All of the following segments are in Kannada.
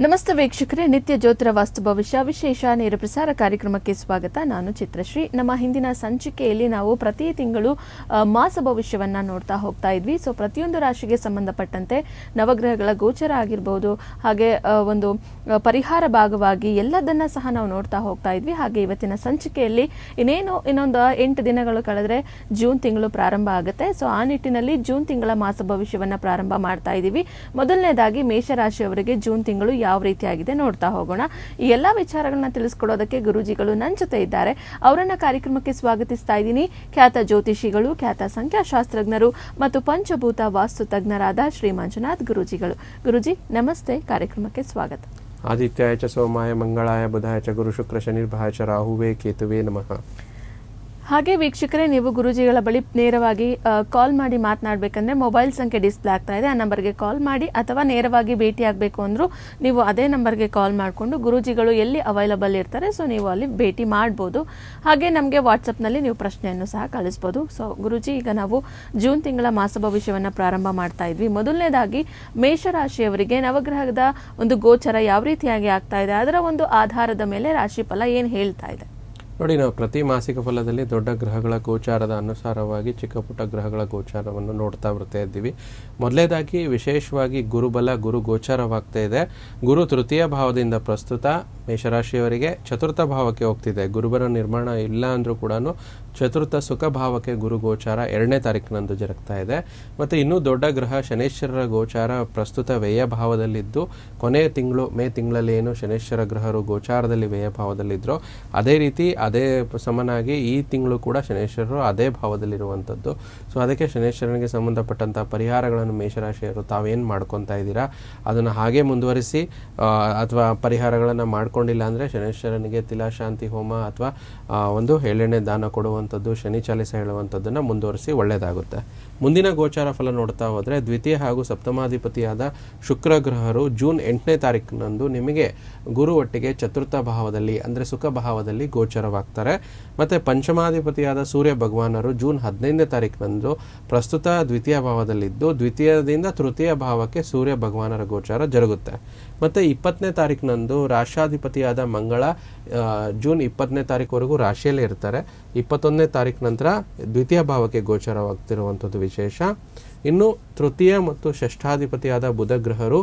ನಮಸ್ತೆ ವೀಕ್ಷಕರೇ, ನಿತ್ಯ ಜ್ಯೋತಿರ ವಾಸ್ತು ಭವಿಷ್ಯ ವಿಶೇಷ ನೇರ ಪ್ರಸಾರ ಕಾರ್ಯಕ್ರಮಕ್ಕೆ ಸ್ವಾಗತ. ನಾನು ಚಿತ್ರಶ್ರೀ. ನಮ್ಮ ಹಿಂದಿನ ಸಂಚಿಕೆಯಲ್ಲಿ ನಾವು ಪ್ರತಿ ತಿಂಗಳು ಮಾಸ ಭವಿಷ್ಯವನ್ನ ನೋಡ್ತಾ ಹೋಗ್ತಾ ಇದ್ವಿ. ಸೊ ಪ್ರತಿಯೊಂದು ರಾಶಿಗೆ ಸಂಬಂಧಪಟ್ಟಂತೆ ನವಗ್ರಹಗಳ ಗೋಚರ ಆಗಿರಬಹುದು, ಹಾಗೆ ಒಂದು ಪರಿಹಾರ ಭಾಗವಾಗಿ ಎಲ್ಲದನ್ನ ಸಹ ನಾವು ನೋಡ್ತಾ ಹೋಗ್ತಾ ಇದ್ವಿ. ಹಾಗೆ ಇವತ್ತಿನ ಸಂಚಿಕೆಯಲ್ಲಿ ಇನ್ನೊಂದು 8 ದಿನಗಳು ಕಳೆದ್ರೆ ಜೂನ್ ತಿಂಗಳು ಪ್ರಾರಂಭ ಆಗುತ್ತೆ. ಸೊ ಆ ನಿಟ್ಟಿನಲ್ಲಿ ಜೂನ್ ತಿಂಗಳ ಮಾಸ ಭವಿಷ್ಯವನ್ನ ಪ್ರಾರಂಭ ಮಾಡ್ತಾ ಇದ್ದೀವಿ. ಮೊದಲನೇದಾಗಿ ಮೇಷರಾಶಿಯವರಿಗೆ ಜೂನ್ ತಿಂಗಳು ಯಾವ ರೀತಿಯಾಗಿದೆ ನೋಡ್ತಾ ಹೋಗೋಣ. ಈ ಎಲ್ಲಾ ವಿಚಾರಗಳನ್ನ ತಿಳಿಸ್ಕೊಡೋದಕ್ಕೆ ಗುರೂಜಿಗಳು ನನ್ನ ಜೊತೆ ಇದ್ದಾರೆ. ಅವರನ್ನ ಕಾರ್ಯಕ್ರಮಕ್ಕೆ ಸ್ವಾಗತಿಸ್ತಾ ಇದ್ದೀನಿ. ಖ್ಯಾತ ಜ್ಯೋತಿಷಿಗಳು, ಖ್ಯಾತ ಸಂಖ್ಯಾಶಾಸ್ತ್ರಜ್ಞರು ಮತ್ತು ಪಂಚಭೂತ ವಾಸ್ತು ತಜ್ಞರಾದ ಶ್ರೀ ಮಂಜುನಾಥ್ ಗುರೂಜಿಗಳು. ಗುರೂಜಿ ನಮಸ್ತೆ, ಕಾರ್ಯಕ್ರಮಕ್ಕೆ ಸ್ವಾಗತ. ಆದಿತ್ಯಾಯ ಚ ಸೋಮಾಯ ಮಂಗಳಾಯ ಬುಧಾಯ ಚ ಗುರು ಶುಕ್ರ ಶನಿರ್ಭಾಯ ಚ ರಾಹುವೇ ಕೇತುವೆ ನಮಃ. ಹಾಗೆ ವೀಕ್ಷಕರೇ, ನೀವು ಗುರೂಜಿಗಳ ಬಳಿ ನೇರವಾಗಿ ಕಾಲ್ ಮಾಡಿ ಮಾತನಾಡಬೇಕಂದ್ರೆ ಮೊಬೈಲ್ ಸಂಖ್ಯೆ ಡಿಸ್ಪ್ಲೇ ಆಗ್ತಾ ಇದೆ, ಆ ನಂಬರ್ಗೆ ಕಾಲ್ ಮಾಡಿ. ಅಥವಾ ನೇರವಾಗಿ ಭೇಟಿ ಆಗಬೇಕು ಅಂದರೂ ನೀವು ಅದೇ ನಂಬರ್ಗೆ ಕಾಲ್ ಮಾಡಿಕೊಂಡು ಗುರೂಜಿಗಳು ಎಲ್ಲಿ ಅವೈಲಬಲ್ ಇರ್ತಾರೆ ಸೊ ನೀವು ಅಲ್ಲಿ ಭೇಟಿ ಮಾಡ್ಬೋದು. ಹಾಗೆ ನಮಗೆ ವಾಟ್ಸಪ್ನಲ್ಲಿ ನೀವು ಪ್ರಶ್ನೆಯನ್ನು ಸಹ ಕಳಿಸ್ಬೋದು. ಸೊ ಗುರೂಜಿ, ಈಗ ನಾವು ಜೂನ್ ತಿಂಗಳ ಮಾಸ ಭವಿಷ್ಯವನ್ನು ಪ್ರಾರಂಭ ಮಾಡ್ತಾ ಇದ್ವಿ. ಮೊದಲನೇದಾಗಿ ಮೇಷರಾಶಿಯವರಿಗೆ ನವಗ್ರಹದ ಒಂದು ಗೋಚರ ಯಾವ ರೀತಿಯಾಗಿ ಆಗ್ತಾ ಇದೆ, ಅದರ ಒಂದು ಆಧಾರದ ಮೇಲೆ ರಾಶಿಫಲ ಏನು ಹೇಳ್ತಾ ಇದೆ ನೋಡಿ. ನಾವು ಪ್ರತಿ ಮಾಸಿಕ ಫಲದಲ್ಲಿ ದೊಡ್ಡ ಗ್ರಹಗಳ ಗೋಚಾರದ ಅನುಸಾರವಾಗಿ ಚಿಕ್ಕ ಪುಟ್ಟ ಗ್ರಹಗಳ ಗೋಚಾರವನ್ನು ನೋಡ್ತಾ ಬರ್ತಾ ಇದ್ದೀವಿ. ಮೊದಲೇದಾಗಿ ವಿಶೇಷವಾಗಿ ಗುರುಬಲ, ಗುರು ಗೋಚಾರವಾಗ್ತಾ ಇದೆ. ಗುರು ತೃತೀಯ ಭಾವದಿಂದ ಪ್ರಸ್ತುತ ಮೇಷರಾಶಿಯವರಿಗೆ ಚತುರ್ಥ ಭಾವಕ್ಕೆ ಹೋಗ್ತಿದೆ. ಗುರುಬಲ ನಿರ್ಮಾಣ ಇಲ್ಲ ಅಂದ್ರೂ ಕೂಡ ಚತುರ್ಥ ಸುಖ ಭಾವಕ್ಕೆ ಗುರು ಗೋಚಾರ 2ನೇ ತಾರೀಕಿನಂದು ಜರುಗ್ತಾ ಇದೆ. ಮತ್ತು ಇನ್ನೂ ದೊಡ್ಡ ಗ್ರಹ ಶನೇಶ್ವರರ ಗೋಚಾರ ಪ್ರಸ್ತುತ ವ್ಯಯ ಭಾವದಲ್ಲಿದ್ದು, ಕೊನೆಯ ತಿಂಗಳು ಮೇ ತಿಂಗಳಲ್ಲಿ ಏನು ಶನೇಶ್ವರ ಗ್ರಹರು ಗೋಚಾರದಲ್ಲಿ ವ್ಯಯ ಭಾವದಲ್ಲಿದ್ದರೋ ಅದೇ ರೀತಿ ಅದೇ ಸಮನಾಗಿ ಈ ತಿಂಗಳು ಕೂಡ ಶನೇಶ್ವರರು ಅದೇ ಭಾವದಲ್ಲಿರುವಂಥದ್ದು. ಸೊ ಅದಕ್ಕೆ ಶನೇಶ್ವರನಿಗೆ ಸಂಬಂಧಪಟ್ಟಂಥ ಪರಿಹಾರಗಳನ್ನು ಮೇಷರಾಶಿಯವರು ತಾವೇನು ಮಾಡ್ಕೊತಾ ಇದ್ದೀರಾ ಅದನ್ನು ಹಾಗೆ ಮುಂದುವರಿಸಿ, ಅಥವಾ ಪರಿಹಾರಗಳನ್ನು ಮಾಡ್ಕೊಂಡಿಲ್ಲ ಅಂದರೆ ಶನೇಶ್ವರನಿಗೆ ತಿಲಾಶಾಂತಿ ಹೋಮ ಅಥವಾ ಒಂದು ಎಳ್ಳೆಣ್ಣೆ ದಾನ ಕೊಡುವಂಥದ್ದು, ಶನಿ ಚಾಲಿಸ ಹೇಳುವಂಥದ್ದನ್ನು ಮುಂದುವರಿಸಿ ಒಳ್ಳೆಯದಾಗುತ್ತೆ. ಮುಂದಿನ ಗೋಚಾರ ಫಲ ನೋಡ್ತಾ ಹೋದರೆ ದ್ವಿತೀಯ ಹಾಗೂ ಸಪ್ತಮಾಧಿಪತಿಯಾದ ಶುಕ್ರ ಗ್ರಹರು ಜೂನ್ 8ನೇ ತಾರೀಕಿನಂದು ನಿಮಗೆ ಗುರು ಒಟ್ಟಿಗೆ ಚತುರ್ಥ ಭಾವದಲ್ಲಿ ಅಂದರೆ ಸುಖ ಭಾವದಲ್ಲಿ ಗೋಚರವಾಗ್ತಾರೆ. ಮತ್ತು ಪಂಚಮಾಧಿಪತಿಯಾದ ಸೂರ್ಯ ಭಗವಾನರು ಜೂನ್ 15ನೇ ತಾರೀಕಿನಂದು ಪ್ರಸ್ತುತ ದ್ವಿತೀಯ ಭಾವದಲ್ಲಿದ್ದು, ದ್ವಿತೀಯದಿಂದ ತೃತೀಯ ಭಾವಕ್ಕೆ ಸೂರ್ಯ ಭಗವಾನರ ಗೋಚಾರ ಜರುಗುತ್ತೆ. ಮತ್ತು 20ನೇ ತಾರೀಕಿನಂದು ರಾಷ್ಟ್ರಾಧಿಪತಿಯಾದ ಮಂಗಳ ಜೂನ್ 20ನೇ ತಾರೀಕುವರೆಗೂ ರಾಶಿಯಲ್ಲೇ ಇರ್ತಾರೆ. 21ನೇ ತಾರೀಕು ನಂತರ ದ್ವಿತೀಯ ಭಾವಕ್ಕೆ ಗೋಚರವಾಗ್ತಿರುವಂಥದ್ದು ವಿಶೇಷ. ಇನ್ನು ತೃತೀಯ ಮತ್ತು ಷಷ್ಠಾಧಿಪತಿಯಾದ ಬುಧ ಗ್ರಹರು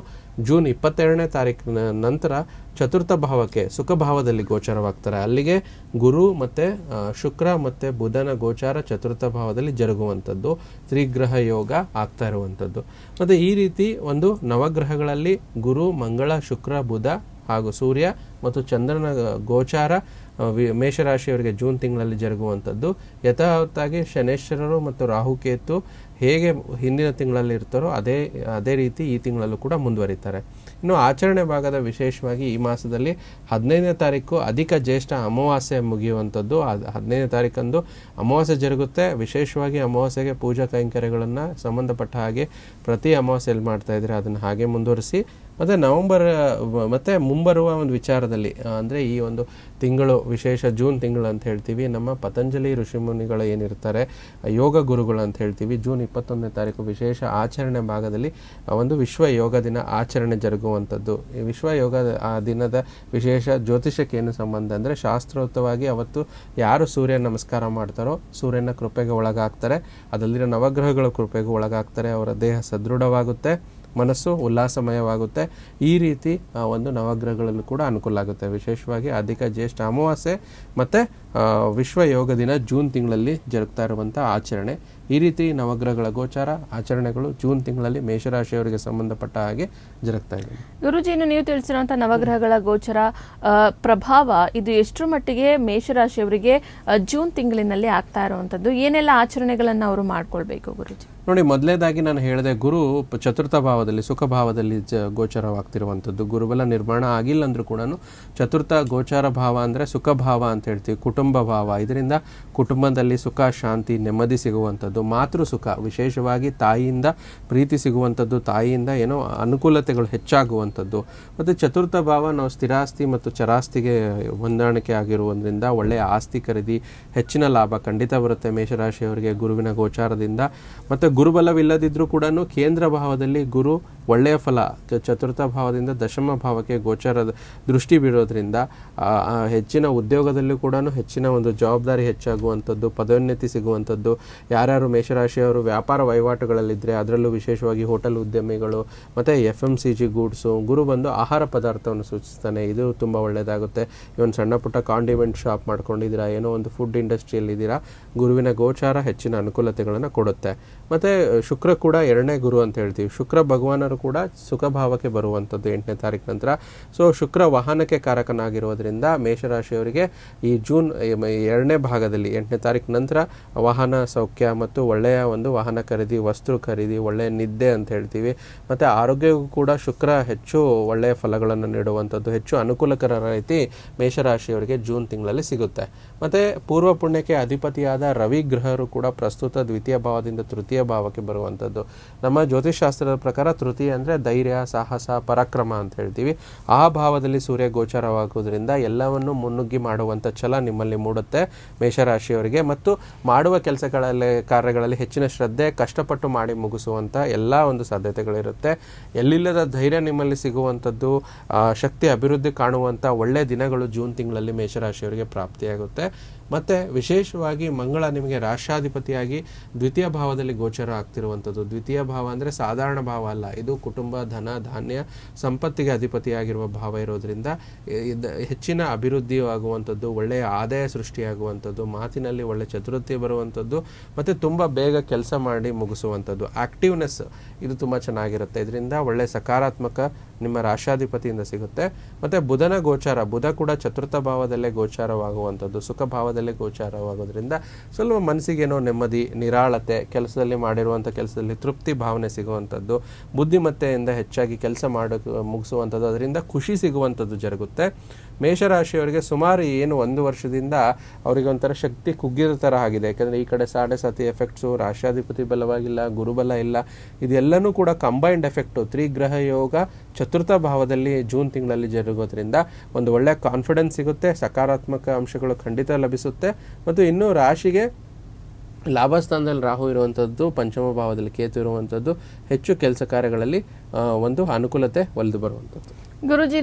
ಜೂನ್ 22ನೇ ತಾರೀಕಿನ ನಂತರ ಚತುರ್ಥ ಭಾವಕ್ಕೆ ಸುಖ ಭಾವದಲ್ಲಿ ಗೋಚರವಾಗ್ತಾರೆ. ಅಲ್ಲಿಗೆ ಗುರು ಮತ್ತು ಶುಕ್ರ ಮತ್ತು ಬುಧನ ಗೋಚಾರ ಚತುರ್ಥ ಭಾವದಲ್ಲಿ ಜರುಗುವಂಥದ್ದು, ತ್ರಿಗ್ರಹ ಯೋಗ ಆಗ್ತಾ ಇರುವಂಥದ್ದು. ಮತ್ತು ಈ ರೀತಿ ಒಂದು ನವಗ್ರಹಗಳಲ್ಲಿ ಗುರು, ಮಂಗಳ, ಶುಕ್ರ, ಬುಧ ಹಾಗೂ ಸೂರ್ಯ ಮತ್ತು ಚಂದ್ರನ ಗೋಚಾರ ಮೇಷರಾಶಿಯವರಿಗೆ ಜೂನ್ ತಿಂಗಳಲ್ಲಿ ಜರುಗುವಂಥದ್ದು. ಯಥಾವತ್ತಾಗಿ ಶನೇಶ್ವರರು ಮತ್ತು ರಾಹುಕೇತು ಹೇಗೆ ಹಿಂದಿನ ತಿಂಗಳಲ್ಲಿ ಇರ್ತಾರೋ ಅದೇ ರೀತಿ ಈ ತಿಂಗಳಲ್ಲೂ ಕೂಡ ಮುಂದುವರಿತಾರೆ. ಇನ್ನು ಆಚರಣೆ ಭಾಗದ ವಿಶೇಷವಾಗಿ ಈ ಮಾಸದಲ್ಲಿ 15ನೇ ತಾರೀಕು ಅಧಿಕ ಜ್ಯೇಷ್ಠ ಅಮಾವಾಸ್ಯೆ ಮುಗಿಯುವಂಥದ್ದು. 15ನೇ ತಾರೀಕಂದು ಅಮಾವಾಸ್ಯೆ ಜರುಗುತ್ತೆ. ವಿಶೇಷವಾಗಿ ಅಮಾವಾಸ್ಯೆಗೆ ಪೂಜಾ ಕೈಂಕರ್ಯಗಳನ್ನು ಸಂಬಂಧಪಟ್ಟ ಹಾಗೆ ಪ್ರತಿ ಅಮಾವಾಸ್ಯೆಯಲ್ಲಿ ಮಾಡ್ತಾ ಇದ್ರೆ ಅದನ್ನು ಹಾಗೆ ಮುಂದುವರಿಸಿ. ಮತ್ತು ನವೆಂಬರ್ ಮತ್ತು ಮುಂಬರುವ ಒಂದು ವಿಚಾರದಲ್ಲಿ ಅಂದರೆ ಈ ಒಂದು ತಿಂಗಳು ವಿಶೇಷ ಜೂನ್ ತಿಂಗಳು ಅಂತ ಹೇಳ್ತೀವಿ, ನಮ್ಮ ಪತಂಜಲಿ ಋಷಿಮುನಿಗಳು ಏನಿರ್ತಾರೆ ಯೋಗ ಗುರುಗಳು ಅಂತ ಹೇಳ್ತೀವಿ, ಜೂನ್ 21ನೇ ತಾರೀಕು ವಿಶೇಷ ಆಚರಣೆ ಭಾಗದಲ್ಲಿ ಒಂದು ವಿಶ್ವ ಯೋಗ ದಿನ ಆಚರಣೆ ಜರುಗುವಂಥದ್ದು. ಈ ವಿಶ್ವ ಯೋಗ ದಿನದ ವಿಶೇಷ ಜ್ಯೋತಿಷಕ್ಕೆ ಏನು ಸಂಬಂಧ ಅಂದರೆ ಶಾಸ್ತ್ರೋಕ್ತವಾಗಿ ಅವತ್ತು ಯಾರು ಸೂರ್ಯ ನಮಸ್ಕಾರ ಮಾಡ್ತಾರೋ ಸೂರ್ಯನ ಕೃಪೆಗೆ ಒಳಗಾಗ್ತಾರೆ, ಅದರಲ್ಲಿರೋ ನವಗ್ರಹಗಳ ಕೃಪೆಗೂ ಒಳಗಾಗ್ತಾರೆ, ಅವರ ದೇಹ ಸದೃಢವಾಗುತ್ತೆ, ಮನಸ್ಸು ಉಲ್ಲಾಸಮಯವಾಗುತ್ತೆ. ಈ ರೀತಿ ಒಂದು ನವಗ್ರಹಗಳಲ್ಲೂ ಕೂಡ ಅನುಕೂಲ ಆಗುತ್ತೆ. ವಿಶೇಷವಾಗಿ ಅಧಿಕ ಜ್ಯೇಷ್ಠ ಅಮಾವಾಸ್ಯೆ ಮತ್ತು ವಿಶ್ವ ಯೋಗ ದಿನ ಜೂನ್ ತಿಂಗಳಲ್ಲಿ ಜರುಗ್ತಾ ಇರುವಂಥ ಆಚರಣೆ. ಈ ರೀತಿ ನವಗ್ರಹಗಳ ಗೋಚಾರ ಆಚರಣೆಗಳು ಜೂನ್ ತಿಂಗಳಲ್ಲಿ ಮೇಷರಾಶಿಯವರಿಗೆ ಸಂಬಂಧಪಟ್ಟ ಹಾಗೆ ಜರುಗ್ತಾ ಇದೆ. ಗುರುಜಿ, ನೀವು ತಿಳಿಸಿರುವಂಥ ನವಗ್ರಹಗಳ ಗೋಚರ ಪ್ರಭಾವ ಇದು ಎಷ್ಟರ ಮಟ್ಟಿಗೆ ಮೇಷರಾಶಿಯವರಿಗೆ ಜೂನ್ ತಿಂಗಳಿನಲ್ಲಿ ಆಗ್ತಾ ಇರುವಂಥದ್ದು, ಏನೆಲ್ಲ ಆಚರಣೆಗಳನ್ನು ಅವರು ಮಾಡ್ಕೊಳ್ಬೇಕು ಗುರುಜಿ? ನೋಡಿ, ಮೊದಲನೇದಾಗಿ ನಾನು ಹೇಳಿದೆ ಗುರು ಚತುರ್ಥ ಭಾವದಲ್ಲಿ ಸುಖ ಭಾವದಲ್ಲಿ ಗೋಚರವಾಗ್ತಿರುವಂಥದ್ದು. ಗುರುಬಲ ನಿರ್ಮಾಣ ಆಗಿಲ್ಲ ಅಂದ್ರೂ ಕೂಡ ಚತುರ್ಥ ಗೋಚಾರ ಭಾವ ಅಂದರೆ ಸುಖ ಭಾವ ಅಂತ ಹೇಳ್ತೀವಿ, ಕುಟುಂಬ ಭಾವ. ಇದರಿಂದ ಕುಟುಂಬದಲ್ಲಿ ಸುಖ, ಶಾಂತಿ, ನೆಮ್ಮದಿ ಸಿಗುವಂಥದ್ದು, ಮಾತೃ ಸುಖ, ವಿಶೇಷವಾಗಿ ತಾಯಿಯಿಂದ ಪ್ರೀತಿ ಸಿಗುವಂಥದ್ದು, ತಾಯಿಯಿಂದ ಏನೋ ಅನುಕೂಲತೆಗಳು ಹೆಚ್ಚಾಗುವಂಥದ್ದು. ಮತ್ತು ಚತುರ್ಥ ಭಾವ ನಾವು ಸ್ಥಿರಾಸ್ತಿ ಮತ್ತು ಚರಾಸ್ತಿಗೆ ಹೊಂದಾಣಿಕೆ ಆಗಿರುವುದರಿಂದ ಒಳ್ಳೆಯ ಆಸ್ತಿ ಖರೀದಿ, ಹೆಚ್ಚಿನ ಲಾಭ ಖಂಡಿತ ಬರುತ್ತೆ ಮೇಷರಾಶಿಯವರಿಗೆ ಗುರುವಿನ ಗೋಚಾರದಿಂದ. ಮತ್ತು ಗುರುಬಲವಿಲ್ಲದಿದ್ದರೂ ಕೂಡ ಕೇಂದ್ರ ಭಾವದಲ್ಲಿ ಗುರು ಒಳ್ಳೆಯ ಫಲ ಚತುರ್ಥ ಭಾವದಿಂದ ದಶಮ ಭಾವಕ್ಕೆ ಗೋಚಾರದ ದೃಷ್ಟಿ ಬೀರೋದ್ರಿಂದ ಹೆಚ್ಚಿನ ಉದ್ಯೋಗದಲ್ಲೂ ಕೂಡ ಹೆಚ್ಚಿನ ಒಂದು ಜವಾಬ್ದಾರಿ ಹೆಚ್ಚಾಗುವಂಥದ್ದು, ಪದೋನ್ನತಿ ಸಿಗುವಂಥದ್ದು. ಯಾರ್ಯಾರು ಮೇಷರಾಶಿಯವರು ವ್ಯಾಪಾರ ವಹಿವಾಟುಗಳಲ್ಲಿದ್ದರೆ ಅದರಲ್ಲೂ ವಿಶೇಷವಾಗಿ ಹೋಟೆಲ್ ಉದ್ಯಮಿಗಳು ಮತ್ತು FMCG ಗೂಡ್ಸು, ಗುರು ಬಂದು ಆಹಾರ ಪದಾರ್ಥವನ್ನು ಸೂಚಿಸ್ತಾನೆ, ಇದು ತುಂಬ ಒಳ್ಳೆಯದಾಗುತ್ತೆ. ಇವನ್ ಸಣ್ಣ ಪುಟ್ಟ ಕಾಂಡಿಮೆಂಟ್ ಶಾಪ್ ಮಾಡ್ಕೊಂಡಿದ್ದೀರಾ, ಏನೋ ಒಂದು ಫುಡ್ ಇಂಡಸ್ಟ್ರಿಯಲ್ಲಿದ್ದೀರಾ, ಗುರುವಿನ ಗೋಚಾರ ಹೆಚ್ಚಿನ ಅನುಕೂಲತೆಗಳನ್ನು ಕೊಡುತ್ತೆ. ಮತ್ತು ಶುಕ್ರ ಕೂಡ 2ನೇ ಗುರು ಅಂತ ಹೇಳ್ತೀವಿ. ಶುಕ್ರ ಭಗವಾನರು ಕೂಡ ಸುಖ ಭಾವಕ್ಕೆ ಬರುವಂಥದ್ದು 8ನೇ ತಾರೀಕು ನಂತರ. ಸೊ ಶುಕ್ರ ವಾಹನಕ್ಕೆ ಕಾರಕನಾಗಿರೋದ್ರಿಂದ ಮೇಷರಾಶಿಯವರಿಗೆ ಈ ಜೂನ್ 2ನೇ ಭಾಗದಲ್ಲಿ 8ನೇ ತಾರೀಕು ನಂತರ ವಾಹನ ಸೌಖ್ಯ ಮತ್ತು ಒಳ್ಳೆಯ ಒಂದು ವಾಹನ ಖರೀದಿ, ವಸ್ತು ಖರೀದಿ, ಒಳ್ಳೆಯ ನಿದ್ದೆ ಅಂತ ಹೇಳ್ತೀವಿ. ಮತ್ತು ಆರೋಗ್ಯಕ್ಕೂ ಕೂಡ ಶುಕ್ರ ಹೆಚ್ಚು ಒಳ್ಳೆಯ ಫಲಗಳನ್ನು ನೀಡುವಂಥದ್ದು, ಹೆಚ್ಚು ಅನುಕೂಲಕರ ರೀತಿ ಮೇಷರಾಶಿಯವರಿಗೆ ಜೂನ್ ತಿಂಗಳಲ್ಲಿ ಸಿಗುತ್ತೆ. ಮತ್ತು ಪೂರ್ವ ಪುಣ್ಯಕ್ಕೆ ಅಧಿಪತಿಯಾದ ರವಿ ಗ್ರಹರು ಕೂಡ ಪ್ರಸ್ತುತ ದ್ವಿತೀಯ ಭಾವದಿಂದ ತೃತೀಯ ಭಾವಕ್ಕೆ ಬರುವಂಥದ್ದು. ನಮ್ಮ ಜ್ಯೋತಿಷಾಸ್ತ್ರದ ಪ್ರಕಾರ ತೃತೀಯ ಅಂದರೆ ಧೈರ್ಯ, ಸಾಹಸ, ಪರಾಕ್ರಮ ಅಂತ ಹೇಳ್ತೀವಿ. ಆ ಭಾವದಲ್ಲಿ ಸೂರ್ಯ ಗೋಚಾರವಾಗುವುದರಿಂದ ಎಲ್ಲವನ್ನು ಮುನ್ನುಗ್ಗಿ ಮಾಡುವಂಥ ಛಲ ನಿಮ್ಮಲ್ಲಿ ಮೂಡುತ್ತೆ ಮೇಷರಾಶಿಯವರಿಗೆ. ಮತ್ತು ಮಾಡುವ ಕಾರ್ಯಗಳಲ್ಲಿ ಹೆಚ್ಚಿನ ಶ್ರದ್ಧೆ, ಕಷ್ಟಪಟ್ಟು ಮಾಡಿ ಮುಗಿಸುವಂಥ ಎಲ್ಲ ಒಂದು ಸಾಧ್ಯತೆಗಳಿರುತ್ತೆ. ಎಲ್ಲಿಲ್ಲದ ಧೈರ್ಯ ನಿಮ್ಮಲ್ಲಿ ಸಿಗುವಂಥದ್ದು, ಶಕ್ತಿ ಅಭಿವೃದ್ಧಿ ಕಾಣುವಂಥ ಒಳ್ಳೆಯ ದಿನಗಳು ಜೂನ್ ತಿಂಗಳಲ್ಲಿ ಮೇಷರಾಶಿಯವರಿಗೆ ಪ್ರಾಪ್ತಿಯಾಗುತ್ತೆ. ಮತ್ತು ವಿಶೇಷವಾಗಿ ಮಂಗಳ ನಿಮಗೆ ರಾಷ್ಟ್ರಾಧಿಪತಿಯಾಗಿ ದ್ವಿತೀಯ ಭಾವದಲ್ಲಿ ಗೋಚರ ಆಗ್ತಿರುವಂಥದ್ದು. ದ್ವಿತೀಯ ಭಾವ ಅಂದರೆ ಸಾಧಾರಣ ಭಾವ ಅಲ್ಲ, ಇದು ಕುಟುಂಬ, ಧನ, ಧಾನ್ಯ, ಸಂಪತ್ತಿಗೆ ಅಧಿಪತಿಯಾಗಿರುವ ಭಾವ ಇರೋದ್ರಿಂದ ಹೆಚ್ಚಿನ ಅಭಿವೃದ್ಧಿ ಆಗುವಂಥದ್ದು, ಒಳ್ಳೆಯ ಆದಾಯ ಸೃಷ್ಟಿಯಾಗುವಂಥದ್ದು, ಮಾತಿನಲ್ಲಿ ಒಳ್ಳೆ ಚತುರತೆ ಬರುವಂಥದ್ದು, ಮತ್ತು ತುಂಬ ಬೇಗ ಕೆಲಸ ಮಾಡಿ ಮುಗಿಸುವಂಥದ್ದು, ಆಕ್ಟಿವ್ನೆಸ್ ಇದು ತುಂಬ ಚೆನ್ನಾಗಿರುತ್ತೆ. ಇದರಿಂದ ಒಳ್ಳೆಯ ಸಕಾರಾತ್ಮಕ ನಿಮ್ಮ ರಾಷ್ಟ್ರಾಧಿಪತಿಯಿಂದ ಸಿಗುತ್ತೆ. ಮತ್ತು ಬುಧನ ಗೋಚಾರ, ಬುಧ ಕೂಡ ಚತುರ್ಥ ಭಾವದಲ್ಲೇ ಗೋಚಾರವಾಗುವಂಥದ್ದು, ಸುಖ ಭಾವದಲ್ಲೇ ಗೋಚಾರವಾಗೋದ್ರಿಂದ ಸ್ವಲ್ಪ ಮನಸ್ಸಿಗೇನೋ ನೆಮ್ಮದಿ, ನಿರಾಳತೆ, ಕೆಲಸದಲ್ಲಿ ಮಾಡಿರುವಂಥ ಕೆಲಸದಲ್ಲಿ ತೃಪ್ತಿ ಭಾವನೆ ಸಿಗುವಂಥದ್ದು, ಬುದ್ಧಿಮತ್ತೆಯಿಂದ ಹೆಚ್ಚಾಗಿ ಕೆಲಸ ಮುಗಿಸುವಂಥದ್ದು, ಅದರಿಂದ ಖುಷಿ ಸಿಗುವಂಥದ್ದು ಜರುಗುತ್ತೆ. ಮೇಷರಾಶಿಯವರಿಗೆ ಸುಮಾರು ಏನು 1 ವರ್ಷದಿಂದ ಅವರಿಗೆ ಒಂಥರ ಶಕ್ತಿ ಕುಗ್ಗಿರೋ ಥರ ಆಗಿದೆ. ಯಾಕೆಂದರೆ ಈ ಕಡೆ 7.5 ಎಫೆಕ್ಟ್ಸು, ರಾಷ್ಟ್ರಾಧಿಪತಿ ಬಲವಾಗಿಲ್ಲ, ಗುರುಬಲ ಇಲ್ಲ, ಇದೆಲ್ಲನೂ ಕೂಡ ಕಂಬೈನ್ಡ್ ಎಫೆಕ್ಟು, ತ್ರಿಗ್ರಹ ಯೋಗ ಚತುರ್ಥ ಭಾವದಲ್ಲಿ ಜೂನ್ ತಿಂಗಳಲ್ಲಿ ಜರುಗೋದ್ರಿಂದ ಒಂದು ಒಳ್ಳೆಯ ಕಾನ್ಫಿಡೆನ್ಸ್ ಸಿಗುತ್ತೆ, ಸಕಾರಾತ್ಮಕ ಅಂಶಗಳು ಖಂಡಿತ ಲಭಿಸುತ್ತೆ. ಮತ್ತು ಇನ್ನೂ ರಾಶಿಗೆ ಲಾಭಸ್ಥಾನದಲ್ಲಿ ರಾಹು ಇರುವಂಥದ್ದು, ಪಂಚಮ ಭಾವದಲ್ಲಿ ಕೇತು ಇರುವಂಥದ್ದು ಹೆಚ್ಚು ಕೆಲಸ ಕಾರ್ಯಗಳಲ್ಲಿ ಒಂದು ಅನುಕೂಲತೆ ಒಲಿದು ಬರುವಂಥದ್ದು. ಗುರುಜಿ,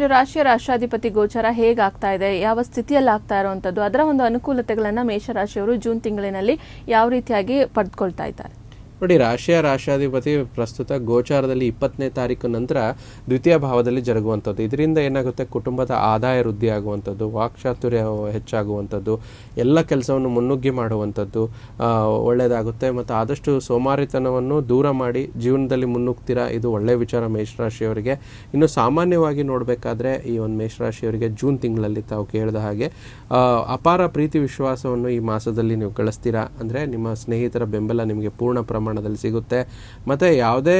ರಾಷ್ಟ್ರಾಧಿಪತಿ ಗೋಚಾರ ಹೇಗಾಗ್ತಾ ಇದೆ, ಯಾವ ಸ್ಥಿತಿಯಲ್ಲಿ ಆಗ್ತಾ ಇರುವಂಥದ್ದು, ಅದರ ಒಂದು ಅನುಕೂಲತೆಗಳನ್ನ ಮೇಷರಾಶಿಯವರು ಜೂನ್ ತಿಂಗಳಿನಲ್ಲಿ ಯಾವ ರೀತಿಯಾಗಿ ಪಡೆದುಕೊಳ್ತಾ ಇದ್ದಾರೆ? ನೋಡಿ, ರಾಷ್ಟ್ರಾಧಿಪತಿ ಪ್ರಸ್ತುತ ಗೋಚಾರದಲ್ಲಿ 20ನೇ ತಾರೀಕು ನಂತರ ದ್ವಿತೀಯ ಭಾವದಲ್ಲಿ ಜರುಗುವಂಥದ್ದು. ಇದರಿಂದ ಏನಾಗುತ್ತೆ, ಕುಟುಂಬದ ಆದಾಯ ವೃದ್ಧಿ ಆಗುವಂಥದ್ದು, ವಾಕ್ಚಾತುರ್ಯ ಹೆಚ್ಚಾಗುವಂಥದ್ದು, ಎಲ್ಲ ಕೆಲಸವನ್ನು ಮುನ್ನುಗ್ಗಿ ಮಾಡುವಂಥದ್ದು ಒಳ್ಳೆಯದಾಗುತ್ತೆ. ಮತ್ತು ಆದಷ್ಟು ಸೋಮಾರಿತನವನ್ನು ದೂರ ಮಾಡಿ ಜೀವನದಲ್ಲಿ ಮುನ್ನುಗ್ತೀರಾ, ಇದು ಒಳ್ಳೆಯ ವಿಚಾರ ಮೇಷರಾಶಿಯವರಿಗೆ. ಇನ್ನು ಸಾಮಾನ್ಯವಾಗಿ ನೋಡಬೇಕಾದ್ರೆ ಈ ಒಂದು ಮೇಷರಾಶಿಯವರಿಗೆ ಜೂನ್ ತಿಂಗಳಲ್ಲಿ ತಾವು ಕೇಳಿದ ಹಾಗೆ ಅಪಾರ ಪ್ರೀತಿ ವಿಶ್ವಾಸವನ್ನು ಈ ಮಾಸದಲ್ಲಿ ನೀವು ಗಳಿಸ್ತೀರಾ. ಅಂದರೆ ನಿಮ್ಮ ಸ್ನೇಹಿತರ ಬೆಂಬಲ ನಿಮಗೆ ಪೂರ್ಣ ಪ್ರಮಾಣದಲ್ಲಿ ಸಿಗುತ್ತೆ. ಮತ್ತು ಯಾವುದೇ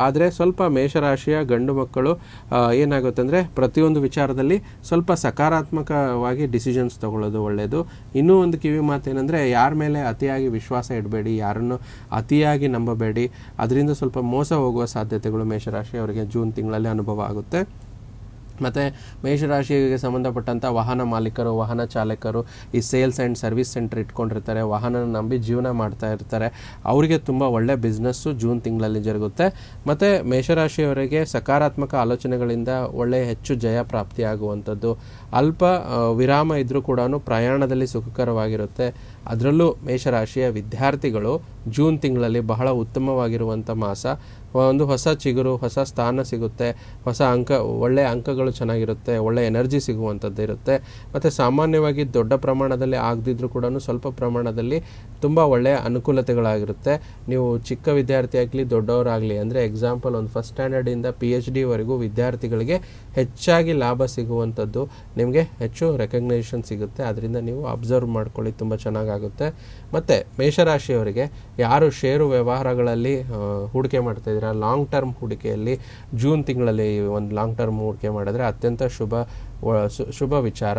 ಆದರೆ ಸ್ವಲ್ಪ ಮೇಷರಾಶಿಯ ಗಂಡು ಮಕ್ಕಳು ಏನಾಗುತ್ತೆ ಅಂದರೆ ಪ್ರತಿಯೊಂದು ವಿಚಾರದಲ್ಲಿ ಸ್ವಲ್ಪ ಸಕಾರಾತ್ಮಕವಾಗಿ ಡಿಸಿಷನ್ಸ್ ತಗೊಳ್ಳೋದು ಒಳ್ಳೆಯದು. ಇನ್ನೂ ಒಂದು ಕಿವಿ ಮಾತೇನೆಂದರೆ, ಯಾರ ಮೇಲೆ ಅತಿಯಾಗಿ ವಿಶ್ವಾಸ ಇಡಬೇಡಿ, ಯಾರನ್ನು ಅತಿಯಾಗಿ ನಂಬಬೇಡಿ, ಅದರಿಂದ ಸ್ವಲ್ಪ ಮೋಸ ಹೋಗುವ ಸಾಧ್ಯತೆಗಳು ಮೇಷರಾಶಿಯವರಿಗೆ ಜೂನ್ ತಿಂಗಳಲ್ಲಿ ಅನುಭವ ಆಗುತ್ತೆ. ಮತ್ತು ಮೇಷರಾಶಿಗೆ ಸಂಬಂಧಪಟ್ಟಂಥ ವಾಹನ ಮಾಲೀಕರು, ವಾಹನ ಚಾಲಕರು, ಈ ಸೇಲ್ಸ್ ಆ್ಯಂಡ್ ಸರ್ವಿಸ್ ಸೆಂಟರ್ ಇಟ್ಕೊಂಡಿರ್ತಾರೆ, ವಾಹನ ನಂಬಿ ಜೀವನ ಮಾಡ್ತಾ ಇರ್ತಾರೆ, ಅವರಿಗೆ ತುಂಬ ಒಳ್ಳೆಯ ಬಿಸ್ನೆಸ್ಸು ಜೂನ್ ತಿಂಗಳಲ್ಲಿ ಜರುಗುತ್ತೆ. ಮತ್ತು ಮೇಷರಾಶಿಯವರಿಗೆ ಸಕಾರಾತ್ಮಕ ಆಲೋಚನೆಗಳಿಂದ ಒಳ್ಳೆಯ ಹೆಚ್ಚು ಜಯ ಪ್ರಾಪ್ತಿಯಾಗುವಂಥದ್ದು, ಅಲ್ಪ ವಿರಾಮ ಇದ್ದರೂ ಕೂಡ ಪ್ರಯಾಣದಲ್ಲಿ ಸುಖಕರವಾಗಿರುತ್ತೆ. ಅದರಲ್ಲೂ ಮೇಷರಾಶಿಯ ವಿದ್ಯಾರ್ಥಿಗಳು ಜೂನ್ ತಿಂಗಳಲ್ಲಿ ಬಹಳ ಉತ್ತಮವಾಗಿರುವಂಥ ಮಾಸ. ಒಂದು ಹೊಸ ಚಿಗುರು, ಹೊಸ ಸ್ಥಾನ ಸಿಗುತ್ತೆ, ಹೊಸ ಒಳ್ಳೆಯ ಅಂಕಗಳು ಚೆನ್ನಾಗಿರುತ್ತೆ, ಒಳ್ಳೆಯ ಎನರ್ಜಿ ಸಿಗುವಂಥದ್ದು ಇರುತ್ತೆ. ಮತ್ತು ಸಾಮಾನ್ಯವಾಗಿ ದೊಡ್ಡ ಪ್ರಮಾಣದಲ್ಲಿ ಆಗದಿದ್ರೂ ಕೂಡ ಸ್ವಲ್ಪ ಪ್ರಮಾಣದಲ್ಲಿ ತುಂಬ ಒಳ್ಳೆಯ ಅನುಕೂಲತೆಗಳಾಗಿರುತ್ತೆ. ನೀವು ಚಿಕ್ಕ ವಿದ್ಯಾರ್ಥಿ ಆಗಲಿ, ದೊಡ್ಡವರಾಗಲಿ, ಅಂದರೆ ಎಕ್ಸಾಂಪಲ್ ಒಂದು ಫಸ್ಟ್ ಸ್ಟ್ಯಾಂಡರ್ಡಿಂದ PhD ವರೆಗೂ ವಿದ್ಯಾರ್ಥಿಗಳಿಗೆ ಹೆಚ್ಚಾಗಿ ಲಾಭ ಸಿಗುವಂಥದ್ದು, ನಿಮಗೆ ಹೆಚ್ಚು ರೆಕಗ್ನೈಷನ್ ಸಿಗುತ್ತೆ. ಅದರಿಂದ ನೀವು ಅಬ್ಸರ್ವ್ ಮಾಡ್ಕೊಳ್ಳಿ, ತುಂಬ ಚೆನ್ನಾಗಾಗುತ್ತೆ. ಮತ್ತು ಮೇಷರಾಶಿಯವರಿಗೆ ಯಾರು ಷೇರು ವ್ಯವಹಾರಗಳಲ್ಲಿ ಹೂಡಿಕೆ ಮಾಡ್ತಾ ಇದ್ದೀರಾ, ಲಾಂಗ್ ಟರ್ಮ್ ಹೂಡಿಕೆಯಲ್ಲಿ ಜೂನ್ ತಿಂಗಳಲ್ಲಿ ಒಂದು ಲಾಂಗ್ ಟರ್ಮ್ ಹೂಡಿಕೆ ಮಾಡಿದ್ರೆ ಅತ್ಯಂತ ಶುಭ ವಿಚಾರ.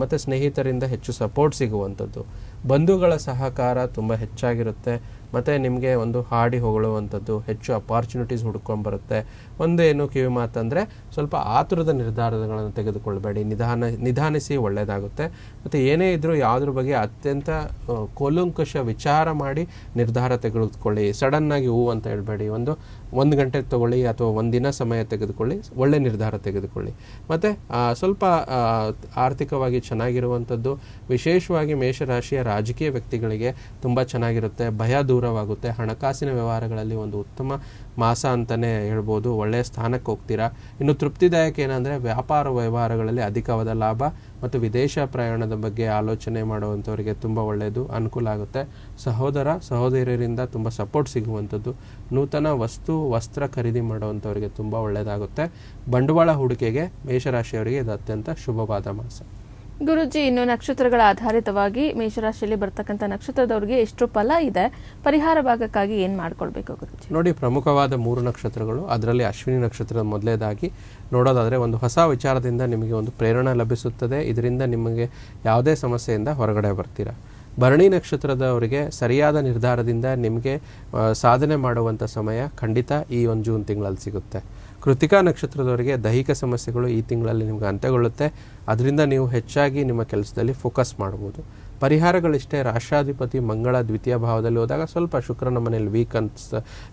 ಮತ್ತು ಸ್ನೇಹಿತರಿಂದ ಹೆಚ್ಚು ಸಪೋರ್ಟ್ ಸಿಗುವಂಥದ್ದು, ಬಂಧುಗಳ ಸಹಕಾರ ತುಂಬ ಹೆಚ್ಚಾಗಿರುತ್ತೆ. ಮತ್ತು ನಿಮಗೆ ಒಂದು ಹಾಡಿ ಹೊಗಳುವಂಥದ್ದು, ಹೆಚ್ಚು ಅಪಾರ್ಚುನಿಟೀಸ್ ಹುಡ್ಕೊಂಡ್ಬರುತ್ತೆ. ಒಂದೇನು ಕಿವಿ ಮಾತಂದರೆ ಸ್ವಲ್ಪ ಆತುರದ ನಿರ್ಧಾರಗಳನ್ನು ತೆಗೆದುಕೊಳ್ಬೇಡಿ, ನಿಧಾನಿಸಿ ಒಳ್ಳೆಯದಾಗುತ್ತೆ. ಮತ್ತು ಏನೇ ಇದ್ದರೂ ಯಾವುದ್ರ ಬಗ್ಗೆ ಅತ್ಯಂತ ಕೂಲಂಕಷ ವಿಚಾರ ಮಾಡಿ ನಿರ್ಧಾರ ತೆಗೆದುಕೊಳ್ಳಿ. ಸಡನ್ನಾಗಿ ಹೂ ಅಂತ ಹೇಳಬೇಡಿ. ಒಂದು ಗಂಟೆ ತಗೊಳ್ಳಿ ಅಥವಾ ಒಂದಿನ ಸಮಯ ತೆಗೆದುಕೊಳ್ಳಿ, ಒಳ್ಳೆ ನಿರ್ಧಾರ ತೆಗೆದುಕೊಳ್ಳಿ. ಮತ್ತು ಸ್ವಲ್ಪ ಆರ್ಥಿಕವಾಗಿ ಚೆನ್ನಾಗಿರುವಂಥದ್ದು, ವಿಶೇಷವಾಗಿ ಮೇಷರಾಶಿಯ ರಾಜಕೀಯ ವ್ಯಕ್ತಿಗಳಿಗೆ ತುಂಬ ಚೆನ್ನಾಗಿರುತ್ತೆ. ಭಯ ದೂರವಾಗುತ್ತೆ. ಹಣಕಾಸಿನ ವ್ಯವಹಾರಗಳಲ್ಲಿ ಒಂದು ಉತ್ತಮ ಮಾಸ ಅಂತಲೇ ಹೇಳ್ಬೋದು. ಒಳ್ಳೆಯ ಸ್ಥಾನಕ್ಕೆ ಹೋಗ್ತೀರಾ. ಇನ್ನು ತೃಪ್ತಿದಾಯಕ ಏನಂದರೆ ವ್ಯಾಪಾರ ವ್ಯವಹಾರಗಳಲ್ಲಿ ಅಧಿಕವಾದ ಲಾಭ ಮತ್ತು ವಿದೇಶ ಪ್ರಯಾಣದ ಬಗ್ಗೆ ಆಲೋಚನೆ ಮಾಡುವಂಥವರಿಗೆ ತುಂಬ ಒಳ್ಳೆಯದು, ಅನುಕೂಲ ಆಗುತ್ತೆ. ಸಹೋದರಿಯರಿಂದ ತುಂಬ ಸಪೋರ್ಟ್ ಸಿಗುವಂಥದ್ದು. ನೂತನ ವಸ್ತ್ರ ಖರೀದಿ ಮಾಡುವಂಥವರಿಗೆ ತುಂಬ ಒಳ್ಳೆಯದಾಗುತ್ತೆ. ಬಂಡವಾಳ ಹೂಡಿಕೆಗೆ ಮೇಷರಾಶಿಯವರಿಗೆ ಇದು ಅತ್ಯಂತ ಶುಭವಾದ ಮಾಸ. ಗುರುಜಿ, ಇನ್ನು ನಕ್ಷತ್ರಗಳ ಆಧಾರಿತವಾಗಿ ಮೇಷರಾಶಿಯಲ್ಲಿ ಬರ್ತಕ್ಕಂಥ ನಕ್ಷತ್ರದವರಿಗೆ ಎಷ್ಟು ಫಲ ಇದೆ, ಪರಿಹಾರ ಭಾಗಕ್ಕಾಗಿ ಏನು ಮಾಡ್ಕೊಳ್ಬೇಕು ಗುರುಜಿ? ನೋಡಿ, ಪ್ರಮುಖವಾದ 3 ನಕ್ಷತ್ರಗಳು, ಅದರಲ್ಲಿ ಅಶ್ವಿನಿ ನಕ್ಷತ್ರದ ಮೊದಲೇದಾಗಿ ನೋಡೋದಾದರೆ ಒಂದು ಹೊಸ ವಿಚಾರದಿಂದ ನಿಮಗೆ ಒಂದು ಪ್ರೇರಣೆ ಲಭಿಸುತ್ತದೆ. ಇದರಿಂದ ನಿಮಗೆ ಯಾವುದೇ ಸಮಸ್ಯೆಯಿಂದ ಹೊರಗಡೆ ಬರ್ತೀರಾ. ಭರಣಿ ನಕ್ಷತ್ರದವರಿಗೆ ಸರಿಯಾದ ನಿರ್ಧಾರದಿಂದ ನಿಮಗೆ ಸಾಧನೆ ಮಾಡುವಂಥ ಸಮಯ ಖಂಡಿತ ಈ ಒಂದು ಜೂನ್ ತಿಂಗಳಲ್ಲಿ ಸಿಗುತ್ತೆ. ಕೃತಿಕಾ ನಕ್ಷತ್ರದವರಿಗೆ ದೈಹಿಕ ಸಮಸ್ಯೆಗಳು ಈ ತಿಂಗಳಲ್ಲಿ ನಿಮ್ಗೆ ಅಂತ್ಯಗೊಳ್ಳುತ್ತೆ. ಅದರಿಂದ ನೀವು ಹೆಚ್ಚಾಗಿ ನಿಮ್ಮ ಕೆಲಸದಲ್ಲಿ ಫೋಕಸ್ ಮಾಡ್ಬೋದು. ಪರಿಹಾರಗಳಿಷ್ಟೇ. ರಾಷ್ಟ್ರಾಧಿಪತಿ ಮಂಗಳ ದ್ವಿತೀಯ ಭಾವದಲ್ಲಿ ಹೋದಾಗ ಸ್ವಲ್ಪ ಶುಕ್ರನ ಮನೆಯಲ್ಲಿ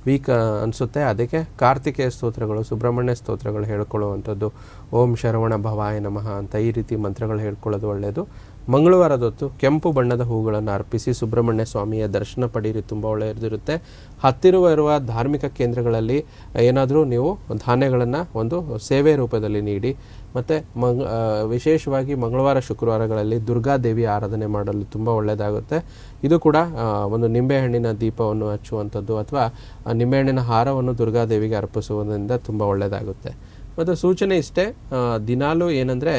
ವೀಕ್ ಅನಿಸುತ್ತೆ. ಅದಕ್ಕೆ ಕಾರ್ತಿಕೇಯ ಸ್ತೋತ್ರಗಳು, ಸುಬ್ರಹ್ಮಣ್ಯ ಸ್ತೋತ್ರಗಳು ಹೇಳ್ಕೊಳ್ಳುವಂಥದ್ದು, ಓಂ ಶರವಣ ಭವಾಯ ನಮಃ ಅಂತ ಈ ರೀತಿ ಮಂತ್ರಗಳು ಹೇಳ್ಕೊಳ್ಳೋದು ಒಳ್ಳೆಯದು. ಮಂಗಳವಾರದೊತ್ತು ಕೆಂಪು ಬಣ್ಣದ ಹೂಗಳನ್ನು ಅರ್ಪಿಸಿ ಸುಬ್ರಹ್ಮಣ್ಯ ಸ್ವಾಮಿಯ ದರ್ಶನ ಪಡೀರಿ, ತುಂಬ ಒಳ್ಳೆಯದಿರುತ್ತೆ. ಹತ್ತಿರವಿರುವ ಧಾರ್ಮಿಕ ಕೇಂದ್ರಗಳಲ್ಲಿ ಏನಾದರೂ ನೀವು ಧಾನ್ಯಗಳನ್ನು ಒಂದು ಸೇವೆ ರೂಪದಲ್ಲಿ ನೀಡಿ. ಮತ್ತು ವಿಶೇಷವಾಗಿ ಮಂಗಳವಾರ ಶುಕ್ರವಾರಗಳಲ್ಲಿ ದುರ್ಗಾದೇವಿ ಆರಾಧನೆ ಮಾಡಲು ತುಂಬ ಒಳ್ಳೆಯದಾಗುತ್ತೆ. ಇದು ಕೂಡ ಒಂದು ನಿಂಬೆಹಣ್ಣಿನ ದೀಪವನ್ನು ಹಚ್ಚುವಂಥದ್ದು ಅಥವಾ ನಿಂಬೆಹಣ್ಣಿನ ಹಾರವನ್ನು ದುರ್ಗಾದೇವಿಗೆ ಅರ್ಪಿಸುವುದರಿಂದ ತುಂಬ ಒಳ್ಳೆಯದಾಗುತ್ತೆ. ಮತ್ತು ಸೂಚನೆ ಇಷ್ಟೇ, ದಿನಾಲೂ ಏನಂದರೆ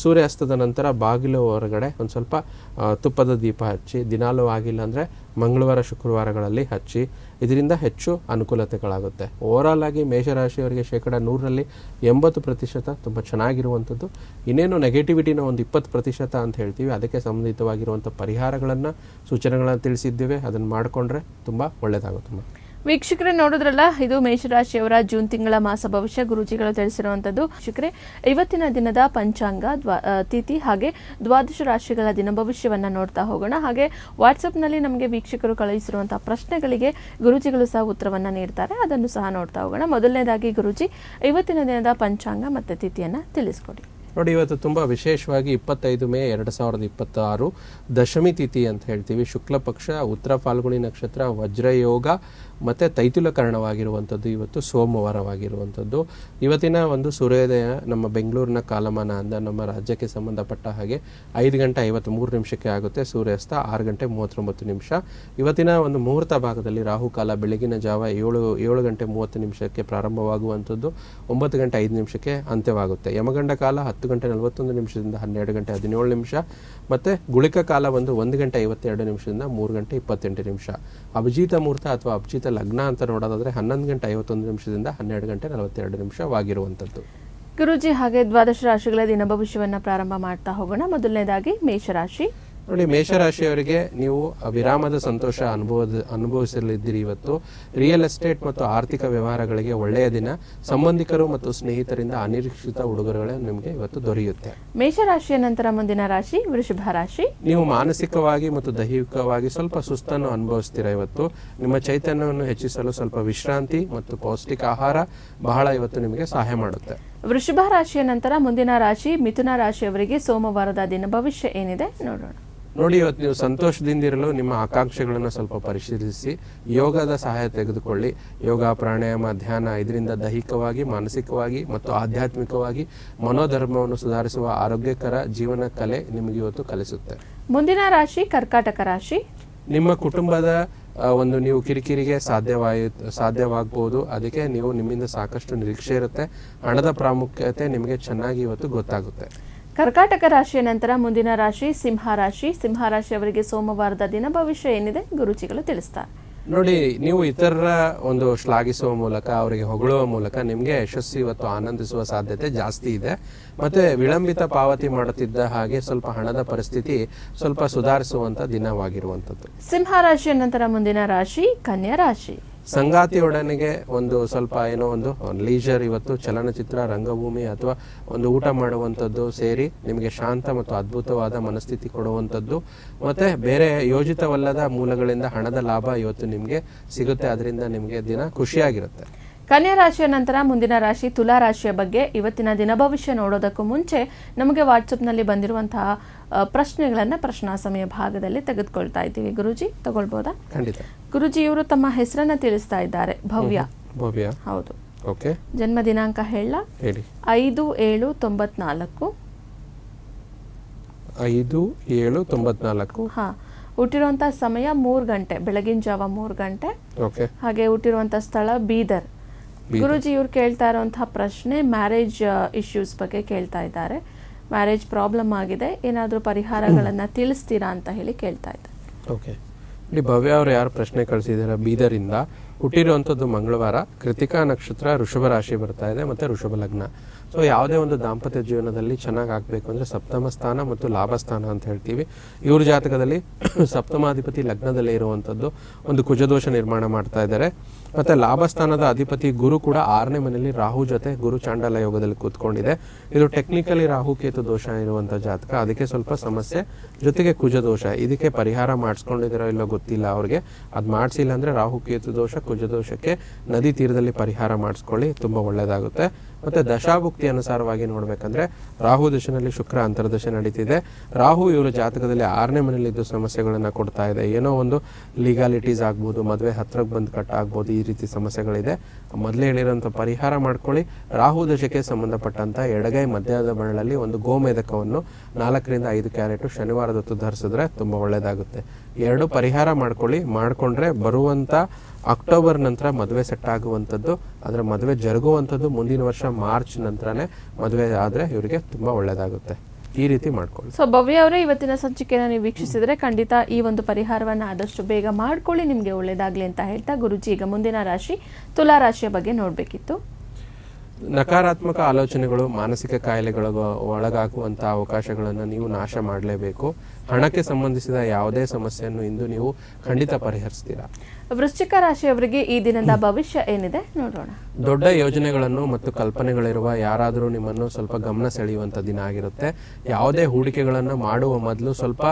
ಸೂರ್ಯಾಸ್ತದ ನಂತರ ಬಾಗಿಲು ಹೊರಗಡೆ ಒಂದು ಸ್ವಲ್ಪ ತುಪ್ಪದ ದೀಪ ಹಚ್ಚಿ, ದಿನಾಲೂ ಆಗಿಲ್ಲ ಅಂದರೆ ಮಂಗಳವಾರ ಶುಕ್ರವಾರಗಳಲ್ಲಿ ಹಚ್ಚಿ. ಇದರಿಂದ ಹೆಚ್ಚು ಅನುಕೂಲತೆಗಳಾಗುತ್ತೆ. ಓವರಾಲ್ ಆಗಿ ಮೇಷರಾಶಿಯವರಿಗೆ 100ರಲ್ಲಿ 80% ತುಂಬ ಚೆನ್ನಾಗಿರುವಂಥದ್ದು. ಇನ್ನೇನು ನೆಗೆಟಿವಿಟಿನ ಒಂದು 20% ಅಂತ ಹೇಳ್ತೀವಿ. ಅದಕ್ಕೆ ಸಂಬಂಧಿತವಾಗಿರುವಂಥ ಪರಿಹಾರಗಳನ್ನು, ಸೂಚನೆಗಳನ್ನು ತಿಳಿಸಿದ್ದೇವೆ. ಅದನ್ನು ಮಾಡಿಕೊಂಡ್ರೆ ತುಂಬ ಒಳ್ಳೆಯದಾಗುತ್ತೆ. ವೀಕ್ಷಕರೇ, ನೋಡಿದ್ರಲ್ಲ, ಇದು ಮೇಷರಾಶಿಯವರ ಜೂನ್ ತಿಂಗಳ ಮಾಸ ಭವಿಷ್ಯ ಗುರೂಜಿಗಳು ತಿಳಿಸಿರುವಂತದ್ದು. ವೀಕ್ಷಕರೇ, ಇವತ್ತಿನ ದಿನದ ಪಂಚಾಂಗ, ತಿಥಿ ಹಾಗೆ ದ್ವಾದಶ ರಾಶಿಗಳ ದಿನ ಭವಿಷ್ಯವನ್ನ ನೋಡ್ತಾ ಹೋಗೋಣ. ಹಾಗೆ ವಾಟ್ಸ್ಆಪ್ನಲ್ಲಿ ನಮಗೆ ವೀಕ್ಷಕರು ಕಳುಹಿಸಿರುವಂತಹ ಪ್ರಶ್ನೆಗಳಿಗೆ ಗುರೂಜಿಗಳು ಸಹ ಉತ್ತರವನ್ನ ನೀಡ್ತಾರೆ. ಅದನ್ನು ಸಹ ನೋಡ್ತಾ ಹೋಗೋಣ. ಮೊದಲನೇದಾಗಿ ಗುರೂಜಿ, ಇವತ್ತಿನ ದಿನದ ಪಂಚಾಂಗ ಮತ್ತೆ ತಿಥಿಯನ್ನ ತಿಳಿಸ್ಕೊಡಿ. ನೋಡಿ, ಇವತ್ತು ತುಂಬ ವಿಶೇಷವಾಗಿ 25 ಮೇ 2026 ದಶಮಿ ತಿಥಿ ಅಂತ ಹೇಳ್ತೀವಿ. ಶುಕ್ಲ ಪಕ್ಷ, ಉತ್ತರ ಫಾಲ್ಗುಣಿ ನಕ್ಷತ್ರ, ವಜ್ರಯೋಗ ಮತ್ತು ತೈತುಲಕರಣವಾಗಿರುವಂಥದ್ದು. ಇವತ್ತು ಸೋಮವಾರವಾಗಿರುವಂಥದ್ದು. ಇವತ್ತಿನ ಒಂದು ಸೂರ್ಯೋದಯ ನಮ್ಮ ಬೆಂಗಳೂರಿನ ಕಾಲಮಾನ ಅಂದ ನಮ್ಮ ರಾಜ್ಯಕ್ಕೆ ಸಂಬಂಧಪಟ್ಟ ಹಾಗೆ 5:53 ಆಗುತ್ತೆ. ಸೂರ್ಯಾಸ್ತ 6:39. ಇವತ್ತಿನ ಒಂದು ಮುಹೂರ್ತ ಭಾಗದಲ್ಲಿ ರಾಹುಕಾಲ ಬೆಳಗಿನ ಜಾವ 7:30 ಪ್ರಾರಂಭವಾಗುವಂಥದ್ದು, 9:05 ಅಂತ್ಯವಾಗುತ್ತೆ. ಯಮಗಂಡ ಕಾಲ 10:41 12:17 ಮತ್ತು ಗುಳಿಕ ಕಾಲ 1:52 3:28. ಅಭಿಜಿತ ಮುಹೂರ್ತ ಅಥವಾ ಅಭಿಜಿತ ಲಗ್ನ ಅಂತ ನೋಡೋದಾದ್ರೆ 11:51 12:42 ವಾಗಿರುವಂಥದ್ದು. ಗುರೂಜಿ, ಹಾಗೆ ದ್ವಾದಶ ರಾಶಿಗಳ ದಿನ ಭವಿಷ್ಯವನ್ನ ಪ್ರಾರಂಭ ಮಾಡ್ತಾ ಹೋಗೋಣ. ಮೊದಲನೇದಾಗಿ ಮೇಷರಾಶಿ. ನೋಡಿ, ಮೇಷರಾಶಿಯವರಿಗೆ ನೀವು ವಿರಾಮದ ಸಂತೋಷ ಅನುಭವಿಸಲಿದ್ದೀರಿ. ಇವತ್ತು ರಿಯಲ್ ಎಸ್ಟೇಟ್ ಮತ್ತು ಆರ್ಥಿಕ ವ್ಯವಹಾರಗಳಿಗೆ ಒಳ್ಳೆಯ ದಿನ. ಸಂಬಂಧಿಕರು ಮತ್ತು ಸ್ನೇಹಿತರಿಂದ ಅನಿರೀಕ್ಷಿತ ಉಡುಗೊರೆಗಳು ನಿಮಗೆ ಇವತ್ತು ದೊರೆಯುತ್ತೆ. ಮೇಷರಾಶಿಯ ನಂತರ ಮುಂದಿನ ರಾಶಿ ವೃಷಭ ರಾಶಿ. ನೀವು ಮಾನಸಿಕವಾಗಿ ಮತ್ತು ದೈಹಿಕವಾಗಿ ಸ್ವಲ್ಪ ಸುಸ್ತನ್ನು ಅನುಭವಿಸ್ತೀರಾ. ಇವತ್ತು ನಿಮ್ಮ ಚೈತನ್ಯವನ್ನು ಹೆಚ್ಚಿಸಲು ಸ್ವಲ್ಪ ವಿಶ್ರಾಂತಿ ಮತ್ತು ಪೌಷ್ಟಿಕ ಆಹಾರ ಬಹಳ ಇವತ್ತು ನಿಮಗೆ ಸಹಾಯ ಮಾಡುತ್ತೆ. ವೃಷಭ ರಾಶಿಯ ನಂತರ ಮುಂದಿನ ರಾಶಿ ಮಿಥುನ ರಾಶಿಯವರಿಗೆ ಸೋಮವಾರದ ದಿನ ಭವಿಷ್ಯ ಏನಿದೆ ನೋಡೋಣ. ನೋಡಿ, ಇವತ್ತು ನೀವು ಸಂತೋಷದಿಂದಿರಲು ನಿಮ್ಮ ಆಕಾಂಕ್ಷೆಗಳನ್ನು ಸ್ವಲ್ಪ ಪರಿಶೀಲಿಸಿ ಯೋಗದ ಸಹಾಯ ತೆಗೆದುಕೊಳ್ಳಿ. ಯೋಗ, ಪ್ರಾಣಾಯಾಮ, ಧ್ಯಾನ ಇದರಿಂದ ದೈಹಿಕವಾಗಿ, ಮಾನಸಿಕವಾಗಿ ಮತ್ತು ಆಧ್ಯಾತ್ಮಿಕವಾಗಿ ಮನೋಧರ್ಮವನ್ನು ಸುಧಾರಿಸುವ ಆರೋಗ್ಯಕರ ಜೀವನ ಕಲೆ ನಿಮಗೆ ಇವತ್ತು ಕಲಿಸುತ್ತೆ. ಮುಂದಿನ ರಾಶಿ ಕರ್ಕಾಟಕ ರಾಶಿ. ನಿಮ್ಮ ಕುಟುಂಬದ ಒಂದು ನೀವು ಕಿರಿಕಿರಿಗೆ ಸಾಧ್ಯವಾಗಬಹುದು. ಅದಕ್ಕೆ ನೀವು ನಿಮ್ಮಿಂದ ಸಾಕಷ್ಟು ನಿರೀಕ್ಷೆ ಇರುತ್ತೆ. ಹಣದ ಪ್ರಾಮುಖ್ಯತೆ ನಿಮಗೆ ಚೆನ್ನಾಗಿ ಇವತ್ತು ಗೊತ್ತಾಗುತ್ತೆ. ಕರ್ಕಾಟಕ ರಾಶಿಯ ನಂತರ ಮುಂದಿನ ರಾಶಿ ಸಿಂಹ ರಾಶಿ. ಸಿಂಹ ರಾಶಿಯವರಿಗೆ ಸೋಮವಾರದ ದಿನ ಭವಿಷ್ಯ ಏನಿದೆ ಗುರುಜಿಗಳು ತಿಳಿಸ್ತಾರೆ. ನೋಡಿ, ನೀವು ಇತರರ ಒಂದು ಶ್ಲಾಘಿಸುವ ಮೂಲಕ, ಅವರಿಗೆ ಹೊಗಳುವ ಮೂಲಕ ನಿಮ್ಗೆ ಯಶಸ್ಸು ಇವತ್ತು ಆನಂದಿಸುವ ಸಾಧ್ಯತೆ ಜಾಸ್ತಿ ಇದೆ. ಮತ್ತೆ ವಿಳಂಬಿತ ಪಾವತಿ ಮಾಡುತ್ತಿದ್ದ ಹಾಗೆ ಸ್ವಲ್ಪ ಹಣದ ಪರಿಸ್ಥಿತಿ ಸ್ವಲ್ಪ ಸುಧಾರಿಸುವಂತ ದಿನವಾಗಿರುವಂತದ್ದು. ಸಿಂಹ ರಾಶಿಯ ನಂತರ ಮುಂದಿನ ರಾಶಿ ಕನ್ಯಾ ರಾಶಿ. ಸಂಗಾತಿಯೊಡನೆಗೆ ಒಂದು ಸ್ವಲ್ಪ ಏನೋ ಒಂದು ಲೀಜರ್, ಇವತ್ತು ಚಲನಚಿತ್ರ, ರಂಗಭೂಮಿ ಅಥವಾ ಒಂದು ಊಟ ಮಾಡುವಂಥದ್ದು ಸೇರಿ ನಿಮಗೆ ಶಾಂತ ಮತ್ತು ಅದ್ಭುತವಾದ ಮನಸ್ಥಿತಿ ಕೊಡುವಂಥದ್ದು. ಮತ್ತೆ ಬೇರೆ ಯೋಜಿತವಲ್ಲದ ಮೂಲಗಳಿಂದ ಹಣದ ಲಾಭ ಇವತ್ತು ನಿಮಗೆ ಸಿಗುತ್ತೆ. ಅದರಿಂದ ನಿಮಗೆ ದಿನ ಖುಷಿಯಾಗಿರುತ್ತೆ. ಕನ್ಯಾ ರಾಶಿಯ ನಂತರ ಮುಂದಿನ ರಾಶಿ ತುಲಾ ರಾಶಿಯ ಬಗ್ಗೆ ಇವತ್ತಿನ ದಿನ ಭವಿಷ್ಯ ನೋಡೋದಕ್ಕೂ ಮುಂಚೆ ನಮಗೆ ವಾಟ್ಸಪ್ನಲ್ಲಿ ಬಂದಿರುವಂತಹ ಪ್ರಶ್ನೆಗಳನ್ನ ಪ್ರಶ್ನಾ ಸಮಯ ಭಾಗದಲ್ಲಿ ತೆಗೆದುಕೊಳ್ತಾ ಇದ್ದೀವಿ. ಗುರುಜಿ ತಗೊಳ್ಬೋದಾ? ಖಂಡಿತ. ಗುರುಜಿ, ಇವರು ತಮ್ಮ ಹೆಸರನ್ನ ತಿಳಿಸ್ತಾ ಇದ್ದಾರೆ. ಭವ್ಯ. ಭವ್ಯ, ಹೌದು. ಓಕೆ. ಜನ್ಮ ದಿನಾಂಕ ಹೇಳ? ಹೇಳಿ. 5/7/94. 5/7/94. ಹಾ. ಹುಟ್ಟಿರುವಂತಹ ಸಮಯ 3 ಗಂಟೆ, ಬೆಳಗಿನ ಜಾವ 3 ಗಂಟೆ. ಓಕೆ. ಹಾಗೆ ಹುಟ್ಟಿರುವಂತಹ ಸ್ಥಳ ಬೀದರ್. ಗುರುಜಿ, ಇವ್ರು ಕೇಳ್ತಾ ಇರುವಂತಹ ಪ್ರಶ್ನೆ ಮ್ಯಾರೇಜ್ ಇಶ್ಯೂಸ್ ಬಗ್ಗೆ ಕೇಳ್ತಾ ಇದ್ದಾರೆ. ಮ್ಯಾರೇಜ್ ಪ್ರಾಬ್ಲಮ್ ಆಗಿದೆ, ಏನಾದ್ರೂ ಪರಿಹಾರಗಳನ್ನ ತಿಳಿಸ್ತೀರಾ ಅಂತ ಹೇಳಿ ಕೇಳ್ತಾ ಇದ್ದಾರೆ. ಓಕೆ. ಇಲ್ಲಿ ಭವ್ಯ ಅವರು ಯಾರು ಪ್ರಶ್ನೆ ಕಳಿಸಿದಾರೆ, ಬೀದರಿಂದ, ಹುಟ್ಟಿರುವಂಥದ್ದು ಮಂಗಳವಾರ, ಕೃತಿಕಾ ನಕ್ಷತ್ರ, ವೃಷಭ ರಾಶಿ ಬರ್ತಾ ಇದೆ, ಮತ್ತೆ ವೃಷಭ ಲಗ್ನ. ಸೊ ಯಾವುದೇ ಒಂದು ದಾಂಪತ್ಯ ಜೀವನದಲ್ಲಿ ಚೆನ್ನಾಗಿ ಆಗ್ಬೇಕು ಅಂದ್ರೆ ಸಪ್ತಮ ಸ್ಥಾನ ಮತ್ತು ಲಾಭ ಸ್ಥಾನ ಅಂತ ಹೇಳ್ತೀವಿ. ಇವ್ರ ಜಾತಕದಲ್ಲಿ ಸಪ್ತಮಾಧಿಪತಿ ಲಗ್ನದಲ್ಲಿ ಇರುವಂತದ್ದು ಒಂದು ಕುಜದೋಷ ನಿರ್ಮಾಣ ಮಾಡ್ತಾ ಇದ್ದಾರೆ. ಮತ್ತೆ ಲಾಭ ಸ್ಥಾನದ ಅಧಿಪತಿ ಗುರು ಕೂಡ 6ನೇ ಮನೆಯಲ್ಲಿ ರಾಹು ಜೊತೆ ಗುರು ಚಾಂಡಾಲ ಯೋಗದಲ್ಲಿ ಕೂತ್ಕೊಂಡಿದೆ. ಇದು ಟೆಕ್ನಿಕಲಿ ರಾಹು ಕೇತು ದೋಷ ಇರುವಂತ ಜಾತಕ, ಅದಕ್ಕೆ ಸ್ವಲ್ಪ ಸಮಸ್ಯೆ, ಜೊತೆಗೆ ಕುಜದೋಷ. ಇದಕ್ಕೆ ಪರಿಹಾರ ಮಾಡಿಸ್ಕೊಂಡಿದಿರೋ ಇಲ್ಲೋ ಗೊತ್ತಿಲ್ಲ ಅವ್ರಿಗೆ. ಅದ್ ಮಾಡಿಸಿಲ್ಲ ಅಂದ್ರೆ ರಾಹು ಕೇತು ದೋಷ, ಕುಜದೋಷಕ್ಕೆ ನದಿ ತೀರದಲ್ಲಿ ಪರಿಹಾರ ಮಾಡಿಸ್ಕೊಳ್ಳಿ, ತುಂಬಾ ಒಳ್ಳೇದಾಗುತ್ತೆ. ಮತ್ತೆ ದಶಾಭುಕ್ತಿ ಅನುಸಾರವಾಗಿ ನೋಡ್ಬೇಕಂದ್ರೆ ರಾಹು ದಶನಲ್ಲಿ ಶುಕ್ರ ಅಂತರ್ದಶ ನಡೀತಿದೆ. ರಾಹು ಇವರ ಜಾತಕದಲ್ಲಿ 6ನೇ ಮನೆಯಲ್ಲಿ ಇದ್ದು ಸಮಸ್ಯೆಗಳನ್ನ ಕೊಡ್ತಾ ಇದೆ. ಏನೋ ಒಂದು ಲೀಗಾಲಿಟೀಸ್ ಆಗ್ಬೋದು, ಮದುವೆ ಹತ್ರಕ್ಕೆ ಬಂದು ಕಟ್ ಆಗ್ಬೋದು, ಈ ರೀತಿ ಸಮಸ್ಯೆಗಳಿದೆ. ಮೊದಲೇ ಹೇಳಿರೋಂಥ ಪರಿಹಾರ ಮಾಡ್ಕೊಳ್ಳಿ. ರಾಹು ದಶಕ್ಕೆ ಸಂಬಂಧಪಟ್ಟಂತ ಎಡಗೈ ಮಧ್ಯದ ಬೆರಳಲ್ಲಿ ಒಂದು ಗೋಮೇಧಕವನ್ನು 4 ರಿಂದ 5 ಕ್ಯಾರೆಟ್ ಶನಿವಾರದ ಹೊತ್ತು ಧರಿಸಿದ್ರೆ ತುಂಬಾ ಒಳ್ಳೇದಾಗುತ್ತೆ. 2 ಪರಿಹಾರ ಮಾಡ್ಕೊಂಡ್ರೆ ಬರುವಂತ ಅಕ್ಟೋಬರ್ ನಂತರ ಮದುವೆ ಸೆಟ್ ಆಗುವಂಥದ್ದು, ಅದರ ಮದುವೆ ಜರುಗುವಂಥದ್ದು ಮುಂದಿನ ವರ್ಷ ಮಾರ್ಚ್ ನಂತರನೇ ಮದುವೆ ಆದ್ರೆ ಇವರಿಗೆ ತುಂಬಾ ಒಳ್ಳೇದಾಗುತ್ತೆ. ಈ ರೀತಿ ಮಾಡ್ಕೊಳ್ಳಿ. ಸೊ ಭವ್ಯ ಅವರೇ, ಇವತ್ತಿನ ಸಂಚಿಕೆಯನ್ನು ನೀವು ವೀಕ್ಷಿಸಿದ್ರೆ ಖಂಡಿತ ಈ ಒಂದು ಪರಿಹಾರವನ್ನ ಆದಷ್ಟು ಬೇಗ ಮಾಡ್ಕೊಳ್ಳಿ, ನಿಮ್ಗೆ ಒಳ್ಳೇದಾಗ್ಲಿ ಅಂತ ಹೇಳ್ತಾ ಗುರುಜಿ ಈಗ ಮುಂದಿನ ರಾಶಿ ತುಲಾ ರಾಶಿಯ ಬಗ್ಗೆ ನೋಡ್ಬೇಕಿತ್ತು. ನಕಾರಾತ್ಮಕ ಆಲೋಚನೆಗಳು, ಮಾನಸಿಕ ಕಾಯಿಲೆಗಳಿಗೆ ಒಳಗಾಗುವಂತಹ ಅವಕಾಶಗಳನ್ನು ನೀವು ನಾಶ ಮಾಡಲೇಬೇಕು. ಹಣಕ್ಕೆ ಸಂಬಂಧಿಸಿದ ಯಾವುದೇ ಸಮಸ್ಯೆಯನ್ನು ಇಂದು ನೀವು ಖಂಡಿತ ಪರಿಹರಿಸ್ತೀರಾ. ವೃಶ್ಚಿಕ ರಾಶಿಯವರಿಗೆ ಈ ದಿನದ ಭವಿಷ್ಯ ಏನಿದೆ ನೋಡೋಣ. ದೊಡ್ಡ ಯೋಜನೆಗಳನ್ನು ಮತ್ತು ಕಲ್ಪನೆಗಳಿರುವ ಯಾರಾದರೂ ನಿಮ್ಮನ್ನು ಸ್ವಲ್ಪ ಗಮನ ಸೆಳೆಯುವಂತ ದಿನ ಆಗಿರುತ್ತೆ. ಯಾವುದೇ ಹೂಡಿಕೆಗಳನ್ನು ಮಾಡುವ ಮೊದಲು ಸ್ವಲ್ಪ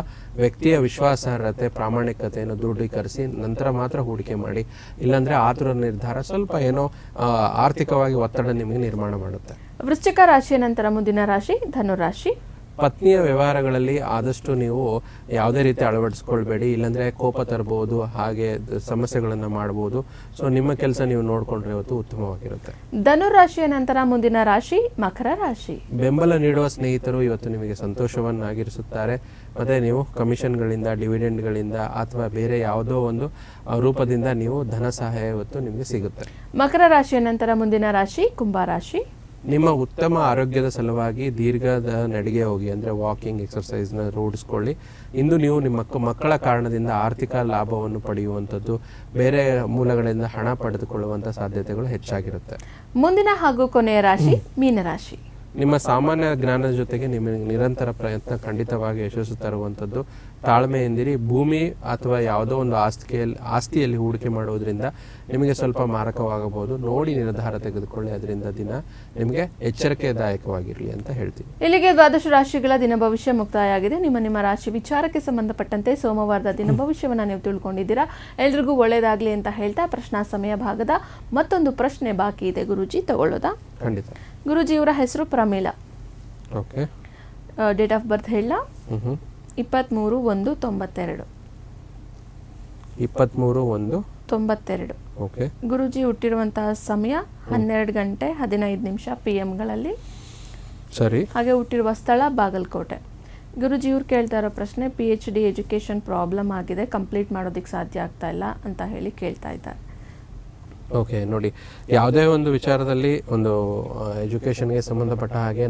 ವ್ಯಕ್ತಿಯ ವಿಶ್ವಾಸಾರ್ಹತೆ, ಪ್ರಾಮಾಣಿಕತೆಯನ್ನು ದೃಢೀಕರಿಸಿ ನಂತರ ಮಾತ್ರ ಹೂಡಿಕೆ ಮಾಡಿ. ಇಲ್ಲಾಂದ್ರೆ ಆತುರ ನಿರ್ಧಾರ ಸ್ವಲ್ಪ ಏನೋ ಆರ್ಥಿಕವಾಗಿ ಒತ್ತಡ ನಿಮಗೆ ನಿರ್ಮಾಣ ಮಾಡುತ್ತೆ. ವೃಶ್ಚಿಕ ರಾಶಿಯ ನಂತರ ಮುಂದಿನ ರಾಶಿ ಧನುರಾಶಿ. ಪತ್ನಿಯ ವ್ಯವಹಾರಗಳಲ್ಲಿ ಆದಷ್ಟು ನೀವು ಯಾವುದೇ ರೀತಿ ಅಳವಡಿಸ್ಕೊಳ್ಬೇಡಿ, ಇಲ್ಲಾಂದ್ರೆ ಕೋಪ ತರಬಹುದು, ಹಾಗೆ ಸಮಸ್ಯೆಗಳನ್ನ ಮಾಡಬಹುದು. ಸೊ ನಿಮ್ಮ ಕೆಲಸ ನೀವು ನೋಡ್ಕೊಂಡ್ರೆ ಇವತ್ತು ಉತ್ತಮವಾಗಿರುತ್ತೆ. ಧನುರಾಶಿಯ ನಂತರ ಮುಂದಿನ ರಾಶಿ ಮಕರ ರಾಶಿ. ಬೆಂಬಲ ನೀಡುವ ಸ್ನೇಹಿತರು ಇವತ್ತು ನಿಮಗೆ ಸಂತೋಷವನ್ನಾಗಿರಿಸುತ್ತಾರೆ. ಮತ್ತೆ ನೀವು ಕಮಿಷನ್ಗಳಿಂದ, ಡಿವಿಡೆಂಡ್ಗಳಿಂದ ಅಥವಾ ಬೇರೆ ಯಾವುದೋ ಒಂದು ರೂಪದಿಂದ ನೀವು ಧನ ಸಹಾಯ ಇವತ್ತು ನಿಮಗೆ ಸಿಗುತ್ತೆ. ಮಕರ ರಾಶಿಯ ನಂತರ ಮುಂದಿನ ರಾಶಿ ಕುಂಭರಾಶಿ. ನಿಮ್ಮ ಉತ್ತಮ ಆರೋಗ್ಯದ ಸಲುವಾಗಿ ದೀರ್ಘದ ನಡಿಗೆ ಹೋಗಿ, ಅಂದ್ರೆ ವಾಕಿಂಗ್ ಎಕ್ಸರ್ಸೈಸ್ ನ ರೂಢಿಸ್ಕೊಳ್ಳಿ. ಇಂದು ನೀವು ನಿಮ್ಮ ಮಕ್ಕಳ ಕಾರಣದಿಂದ ಆರ್ಥಿಕ ಲಾಭವನ್ನು ಪಡೆಯುವಂಥದ್ದು, ಬೇರೆ ಮೂಲಗಳಿಂದ ಹಣ ಪಡೆದುಕೊಳ್ಳುವಂತ ಸಾಧ್ಯತೆಗಳು ಹೆಚ್ಚಾಗಿರುತ್ತೆ. ಮುಂದಿನ ಹಾಗೂ ಕೊನೆಯ ರಾಶಿ ಮೀನರಾಶಿ. ನಿಮ್ಮ ಸಾಮಾನ್ಯ ಜ್ಞಾನದ ಜೊತೆಗೆ ನಿಮ್ಮ ನಿರಂತರ ಪ್ರಯತ್ನ ಖಂಡಿತವಾಗಿ ಯಶಸ್ಸು ತರುವಂಥದ್ದು. ತಾಳ್ಮೆ ಎಂದಿರಿ. ಭೂಮಿ ಅಥವಾ ಯಾವುದೋ ಒಂದು ಆಸ್ತಿಯಲ್ಲಿ ಹೂಡಿಕೆ ಮಾಡುವುದರಿಂದ ನಿಮಗೆ ಸ್ವಲ್ಪ ಮಾರಕವಾಗಬಹುದು. ನೋಡಿ ನಿರ್ಧಾರ ತೆಗೆದುಕೊಳ್ಳಿ, ಅದರಿಂದ ದಿನ ನಿಮಗೆ ಎಚ್ಚರಿಕೆದಾಯಕವಾಗಿರಲಿ ಅಂತ ಹೇಳ್ತೀನಿ. ಇಲ್ಲಿಗೆ ದ್ವಾದಶ ರಾಶಿಗಳ ದಿನ ಭವಿಷ್ಯ ಮುಕ್ತಾಯ ಆಗಿದೆ. ನಿಮ್ಮ ರಾಶಿ ವಿಚಾರಕ್ಕೆ ಸಂಬಂಧಪಟ್ಟಂತೆ ಸೋಮವಾರದ ದಿನ ಭವಿಷ್ಯವನ್ನ ನೀವು ತಿಳ್ಕೊಂಡಿದ್ದೀರಾ. ಎಲ್ರಿಗೂ ಒಳ್ಳೇದಾಗ್ಲಿ ಅಂತ ಹೇಳ್ತಾ ಪ್ರಶ್ನಾ ಸಮಯ ಭಾಗದ ಮತ್ತೊಂದು ಪ್ರಶ್ನೆ ಬಾಕಿ ಇದೆ. ಗುರುಜಿ ತಗೊಳ್ಳೋದಾ? ಖಂಡಿತ. ಗುರುಜಿ ಇವರ ಹೆಸರು Pramila. Okay. Date of birth ಹೇಳ? 23/1/92. 23/1/92. ಓಕೆ. ಗುರುಜಿ ಹುಟ್ಟಿರುವಂತಹ ಸಮಯ 12 ಗಂಟೆ 15 ನಿಮಿಷ PM ಗಳಲ್ಲಿ. ಸರಿ. ಹಾಗೆ ಹುಟ್ಟಿರುವ ಸ್ಥಳ ಬಾಗಲಕೋಟೆ. ಗುರುಜಿ ಇವ್ರು ಕೇಳ್ತಾ ಇರೋ ಪ್ರಶ್ನೆ, PhD ಎಜುಕೇಶನ್ ಪ್ರಾಬ್ಲಮ್ ಆಗಿದೆ, ಕಂಪ್ಲೀಟ್ ಮಾಡೋದಕ್ಕೆ ಸಾಧ್ಯ ಆಗ್ತಾ ಇಲ್ಲ ಅಂತ ಹೇಳಿ ಕೇಳ್ತಾ ಇದ್ದಾರೆ. ಓಕೆ, ನೋಡಿ, ಯಾವುದೇ ಒಂದು ವಿಚಾರದಲ್ಲಿ ಒಂದು ಎಜುಕೇಶನ್ಗೆ ಸಂಬಂಧಪಟ್ಟ ಹಾಗೆ